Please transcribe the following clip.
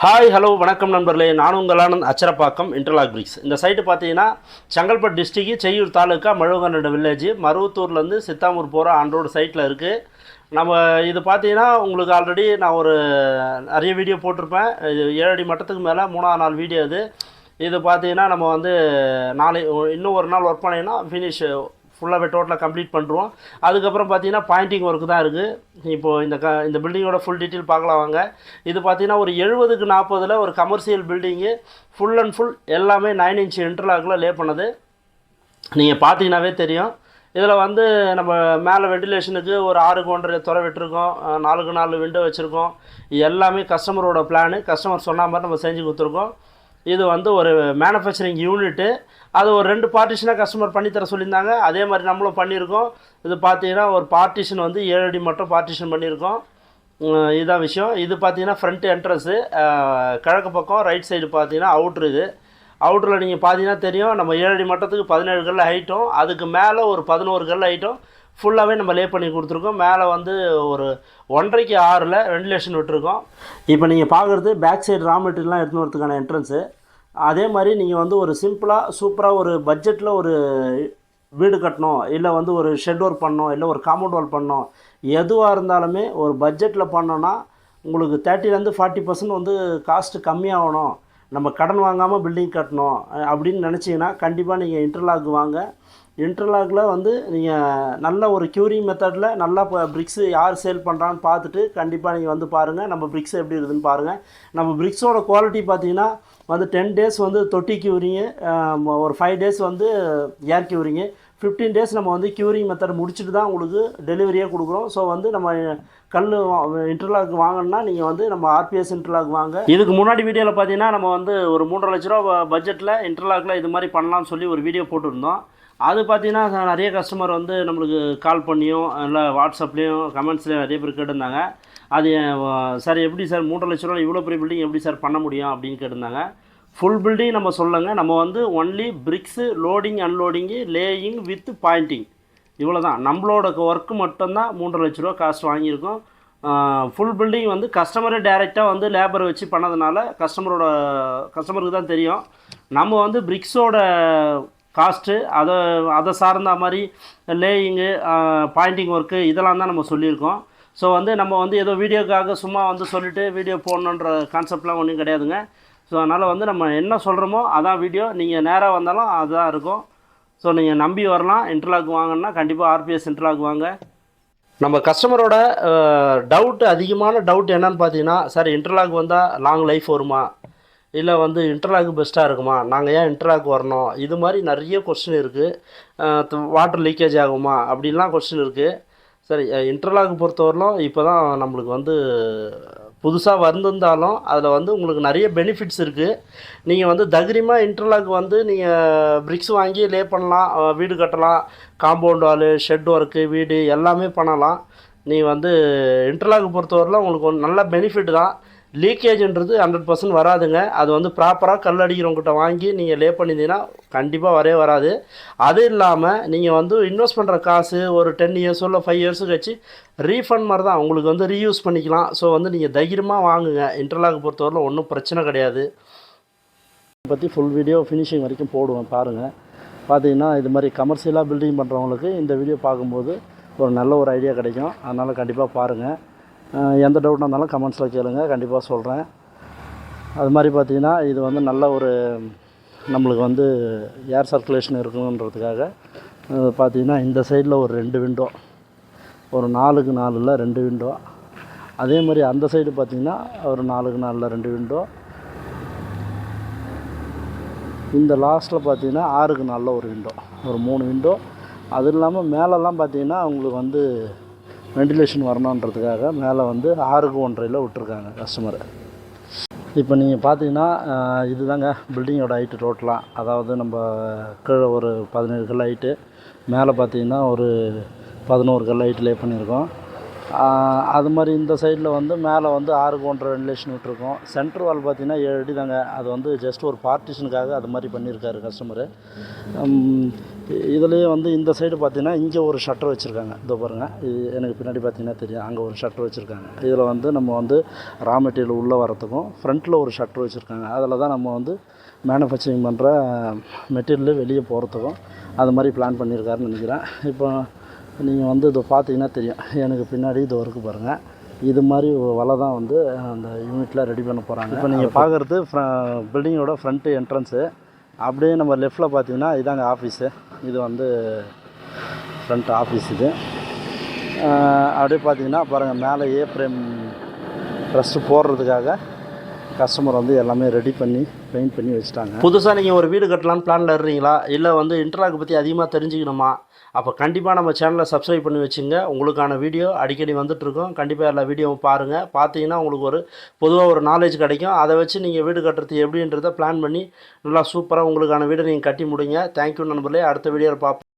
Hi hello வணக்கம் நண்பர்களே, நான் உங்கள் ஆனந்த். Acharapakkam interlock bricks. இந்த சைட்டு பார்த்தீங்கன்னா செங்கல்பட்டு டிஸ்ட்ரிக்ட் செய்யூர் தாலுக்கா மழுவங்கநடு வில்லேஜ், மருவத்தூர்லேருந்து சித்தாமூர் போகிற ஆன் ரோடு சைட்டில் இருக்குது. நம்ம இது பார்த்தீங்கன்னா உங்களுக்கு ஆல்ரெடி நான் ஒரு நிறைய வீடியோ போட்டிருப்பேன். இது 7 அடி மட்டத்துக்கு மேலே 3ஆவது நாள் வீடியோ இது. இது பார்த்தீங்கன்னா நம்ம வந்து இன்னும் ஒரு நாள் ஒர்க் பண்ணிங்கன்னா ஃபினிஷ் ஃபுல்லாகவே டோட்டலாக கம்ப்ளீட் பண்ணுறோம். அதுக்கப்புறம் பார்த்தீங்கன்னா பாயிண்டிங் ஒர்க்கு தான் இருக்குது. இப்போது இந்த பில்டிங்கோட ஃபுல் டீட்டெயில் பார்க்கலாம் வாங்க. இது பார்த்தீங்கன்னா ஒரு 70க்கு 40 ஒரு commercial building, full and full எல்லாமே 9 இன்ச் இன்டர்லாக்கில் லே பண்ணது. நீங்கள் பார்த்தீங்கன்னாவே தெரியும். இதில் வந்து நம்ம மேலே வெண்டிலேஷனுக்கு ஒரு 6க்கு 1.5 துறை விட்டுருக்கோம், 4க்கு 4 விண்டோ வச்சுருக்கோம். எல்லாமே கஸ்டமரோட பிளானு, கஸ்டமர் சொன்ன மாதிரி நம்ம செஞ்சு கொடுத்துருக்கோம். இது வந்து ஒரு மேனுஃபேக்சரிங் யூனிட்டு. அது ஒரு 2 பார்ட்டிஷனாக கஸ்டமர் பண்ணித்தர சொல்லியிருந்தாங்க. அதே மாதிரி நம்மளும் பண்ணியிருக்கோம். இது பார்த்தீங்கன்னா ஒரு பார்ட்டிஷன் வந்து 7 அடி மட்டும் பார்ட்டிஷன் பண்ணியிருக்கோம். இதுதான் விஷயம். இது பார்த்தீங்கன்னா ஃப்ரண்ட் என்ட்ரன்ஸு, கிழக்கு பக்கம் ரைட் சைடு பார்த்தீங்கன்னா அவுட்ரு. இது அவுட்டரில் நீங்கள் பார்த்தீங்கன்னா தெரியும், நம்ம 7 அடி மட்டத்துக்கு 17 கல் ஹைட்டும், அதுக்கு மேலே ஒரு 11 கல் ஹைட்டும் ஃபுல்லாகவே நம்ம லே பண்ணி கொடுத்துருக்கோம். மேலே வந்து ஒரு 1.5க்கு 6 வெண்டிலேஷன் விட்டுருக்கோம். இப்போ நீங்கள் பார்க்குறது பேக் சைடு ரா மெட்டீரியல்லாம் எடுத்துன்னு வரதுக்கான என்ட்ரன்ஸு. அதே மாதிரி நீங்கள் வந்து ஒரு சிம்பிளாக சூப்பராக ஒரு பட்ஜெட்டில் ஒரு வீடு கட்டணும், இல்லை வந்து ஒரு ஷெட் ஒர்க் பண்ணணும், இல்லை ஒரு காம்பவுண்ட் வால் பண்ணணும், எதுவாக இருந்தாலுமே ஒரு பட்ஜெட்டில் பண்ணோன்னா உங்களுக்கு 30லேருந்து 40% வந்து காஸ்ட்டு கம்மியாகணும், நம்ம கடன் வாங்காமல் பில்டிங் கட்டணும் அப்படின்னு நினச்சிங்கன்னா கண்டிப்பாக நீங்கள் இன்டர்லாக் வாங்க. இன்டர்லாக்கில் வந்து நீங்கள் நல்ல ஒரு க்யூரிங் மெத்தடில் நல்லா இப்போ பிரிக்ஸு யார் சேல் பண்ணுறான்னு பார்த்துட்டு கண்டிப்பாக நீங்கள் வந்து பாருங்கள், நம்ம பிரிக்ஸ் எப்படி இருக்குதுன்னு பாருங்கள். நம்ம பிரிக்ஸோட குவாலிட்டி பார்த்தீங்கன்னா வந்து 10 டேஸ் வந்து தொட்டி க்யூரிங்கு, ஒரு 5 டேஸ் வந்து ஏர் க்யூரிங்கு, 15 டேஸ் நம்ம வந்து க்யூரிங் மெத்தட் முடிச்சுட்டு தான் உங்களுக்கு டெலிவரியே கொடுக்குறோம். ஸோ வந்து நம்ம கல் இன்டர்லாக் வாங்கினா நீங்கள் வந்து நம்ம ஆர்பிஎஸ் இன்டர்லாக் வாங்க. இதுக்கு முன்னாடி வீடியோவில் பார்த்தீங்கன்னா நம்ம வந்து ஒரு 3.5 லட்ச ரூபா பட்ஜெட்டில் இன்டர்லாக்கில் இது மாதிரி பண்ணலாம்னு சொல்லி ஒரு வீடியோ போட்டுருந்தோம். அது பார்த்தீங்கன்னா நிறைய கஸ்டமர் வந்து நம்மளுக்கு கால் பண்ணியும் இல்லை வாட்ஸ்அப்லேயும் கமெண்ட்ஸ்லேயும் நிறைய பேர் கேட்டிருந்தாங்க. அது சார் எப்படி சார் 3.5 லட்ச ரூபா இவ்வளோ பெரிய பில்டிங் எப்படி சார் பண்ண முடியும் அப்படின்னு கேட்டிருந்தாங்க. ஃபுல் பில்டிங் நம்ம சொல்லுங்க, நம்ம வந்து only bricks loading unloading laying with pointing இவ்வளோ தான். நம்மளோட ஒர்க்கு மட்டும்தான் 3.5 லட்ச ரூபா காஸ்ட் வாங்கியிருக்கோம். ஃபுல் பில்டிங் வந்து கஸ்டமரே டைரெக்டாக வந்து லேபரை வச்சு பண்ணதுனால கஸ்டமருக்கு தான் தெரியும். நம்ம வந்து பிரிக்ஸோட காஸ்ட்டு அதை சார்ந்த மாதிரி லேயிங்கு பாயிண்டிங் ஒர்க்கு இதெல்லாம் தான் நம்ம சொல்லியிருக்கோம். ஸோ வந்து நம்ம வந்து ஏதோ வீடியோக்காக சும்மா வந்து சொல்லிவிட்டு வீடியோ போடணுன்ற கான்செப்ட்லாம் ஒன்றும் கிடையாதுங்க. ஸோ அதனால் வந்து நம்ம என்ன சொல்கிறோமோ அதான் வீடியோ, நீங்கள் நேராக வந்தாலும் அதுதான் இருக்கும். ஸோ நீங்கள் நம்பி வரலாம். இன்டர்லாக் வாங்கினா கண்டிப்பாக ஆர்பிஎஸ் இன்டர்லாக் வாங்க. நம்ம கஸ்டமரோட அதிகமான டவுட் என்னன்னு பார்த்தீங்கன்னா, சார் இன்டர்லாக் வந்தால் லாங் லைஃப் வருமா, இல்லை வந்து இன்டர்லாக் பெஸ்ட்டாக இருக்குமா, நாங்கள் ஏன் இன்டர்லாக் வரணும், இது மாதிரி நிறைய கொஸ்டின் இருக்குது. வாட்டர் லீக்கேஜ் ஆகுமா அப்படின்லாம் கொஸ்டின் இருக்குது. சரி, இன்டர்லாக் பொறுத்தவரையிலும் இப்போ தான் நம்மளுக்கு வந்து புதுசாக வந்திருந்தாலும் அதில் வந்து உங்களுக்கு நிறைய பெனிஃபிட்ஸ் இருக்குது. நீங்கள் வந்து தைரியமாக இன்டர்லாக் வந்து நீங்கள் பிரிக்ஸ் வாங்கி லே பண்ணலாம், வீடு கட்டலாம், காம்பவுண்ட் வாலு, ஷெட் ஒர்க்கு, வீடு எல்லாமே பண்ணலாம். நீங்கள் வந்து இன்டர்லாக் பொறுத்தவரையிலும் உங்களுக்கு ஒரு நல்ல பெனிஃபிட் தான். லீக்கேஜ்ன்றது 100% வராதுங்க. அது வந்து ப்ராப்பராக கல் அடிக்கிறவங்ககிட்ட வாங்கி நீங்கள் லே பண்ணியிருந்தீங்கன்னா கண்டிப்பாக வராது. அது இல்லாமல் நீங்கள் வந்து இன்வெஸ்ட் பண்ணுற காசு ஒரு 10 இயர்ஸோ இல்லை 5 இயர்ஸுக்கு வச்சு ரீஃபண்ட் மாதிரி தான், உங்களுக்கு வந்து ரீயூஸ் பண்ணிக்கலாம். ஸோ வந்து நீங்கள் தைரியமாக வாங்குங்க. இன்டர்லாக் பொறுத்தவரையில் ஒன்றும் பிரச்சனை கிடையாது. இதை பற்றி ஃபுல் வீடியோ ஃபினிஷிங் வரைக்கும் போடுவேன் பாருங்கள். பார்த்தீங்கன்னா இது மாதிரி கமர்ஷியலாக பில்டிங் பண்ணுறவங்களுக்கு இந்த வீடியோ பார்க்கும்போது ஒரு நல்ல ஒரு ஐடியா கிடைக்கும். அதனால் கண்டிப்பாக பாருங்கள். எந்த டவுட்டாக இருந்தாலும் கமெண்ட்ஸில் கேளுங்க, கண்டிப்பாக சொல்கிறேன். அது மாதிரி பார்த்திங்கன்னா இது வந்து நல்ல ஒரு நம்மளுக்கு வந்து ஏர் சர்க்குலேஷன் இருக்கணுன்றதுக்காக பார்த்திங்கன்னா இந்த சைடில் ஒரு 2 விண்டோ, ஒரு 4க்கு 4 2 விண்டோ. அதே மாதிரி அந்த சைடு பார்த்திங்கன்னா ஒரு 4க்கு 4 2 விண்டோ. இந்த லாஸ்ட்டில் பார்த்திங்கன்னா 6க்கு 4 ஒரு விண்டோ, ஒரு 3 விண்டோ. அது இல்லாமல் மேலெல்லாம் பார்த்திங்கன்னா உங்களுக்கு வந்து வெண்டிலேஷன் வரணுன்றதுக்காக மேலே வந்து 6க்கு 1.5 விட்டுருக்காங்க கஸ்டமர். இப்போ நீங்கள் பார்த்தீங்கன்னா இதுதாங்க பில்டிங்கோட ஹைட்டு டோட்டலாக. அதாவது நம்ம கீழே ஒரு 17 கல் ஹைட்டு, மேலே பார்த்தீங்கன்னா ஒரு 11 கல் ஹைட்டு லே பண்ணியிருக்கோம். அது மாதிரி இந்த சைடில் வந்து மேலே வந்து 6க்கு 1.5 வெண்டிலேஷன் விட்டுருக்கோம். சென்ட்ரு வால் பார்த்திங்கன்னா 7 அடி தாங்க. அது வந்து ஜஸ்ட் ஒரு பார்ட்டிஷனுக்காக அது மாதிரி பண்ணியிருக்காரு கஸ்டமரு. இதுலேயே வந்து இந்த சைடு பார்த்தீங்கன்னா இங்கே ஒரு ஷட்டர் வச்சுருக்காங்க. இதோ பாருங்கள், இது எனக்கு பின்னாடி பார்த்தீங்கன்னா தெரியும், அங்கே ஒரு ஷட்டர் வச்சுருக்காங்க. இதில் வந்து நம்ம வந்து ரா மெட்டீரியல் உள்ளே வரத்துக்கும் ஃப்ரண்ட்டில் ஒரு ஷட்டர் வச்சுருக்காங்க. அதில் தான் நம்ம வந்து மேனுஃபேக்சரிங் பண்ணுற மெட்டீரியல் வெளியே போகிறதுக்கும் அது மாதிரி பிளான் பண்ணியிருக்காருன்னு நினைக்கிறேன். இப்போ நீங்கள் வந்து இதை பார்த்தீங்கன்னா தெரியும், எனக்கு பின்னாடி இது வரைக்கும் பாருங்கள், இது மாதிரி வலை தான் வந்து அந்த யூனிட்டில் ரெடி பண்ண போகிறாங்க. இப்போ நீங்கள் பார்க்குறது பில்டிங்கோட ஃப்ரண்ட்டு என்ட்ரன்ஸு. அப்படியே நம்ம லெஃப்ட்டில் பார்த்தீங்கன்னா இதாங்க ஆஃபீஸு. இது வந்து ஃப்ரண்ட் ஆஃபீஸ் இது. அப்படியே பார்த்தீங்கன்னா பாருங்கள், மேலே ஏப்ரேம் ட்ரஸ்ட்டு போடுறதுக்காக கஸ்டமர் வந்து எல்லாமே ரெடி பண்ணி பெயிண்ட் பண்ணி வச்சுட்டாங்க. புதுசாக நீங்கள் ஒரு வீடு கட்டலான்னு பிளானில் இருக்கீங்களா, இல்லை வந்து இன்டர்லாக் பற்றி அதிகமாக தெரிஞ்சுக்கணுமா, அப்போ கண்டிப்பாக நம்ம சேனலை சப்ஸ்கிரைப் பண்ணி வச்சுங்க. உங்களுக்கான வீடியோ அடிக்கடி வந்துட்டுருக்கோம். கண்டிப்பாக எல்லா வீடியோவும் பாருங்கள். பார்த்தீங்கன்னா உங்களுக்கு ஒரு பொதுவாக ஒரு நாலேஜ் கிடைக்கும். அதை வச்சு நீங்கள் வீடு கட்டுறது எப்படின்றத பிளான் பண்ணி நல்லா சூப்பராக உங்களுக்கான வீடை நீங்கள் கட்டி முடிங்க. தேங்க்யூ நண்பர்களே. அடுத்த வீடியோவில் பார்ப்போம்.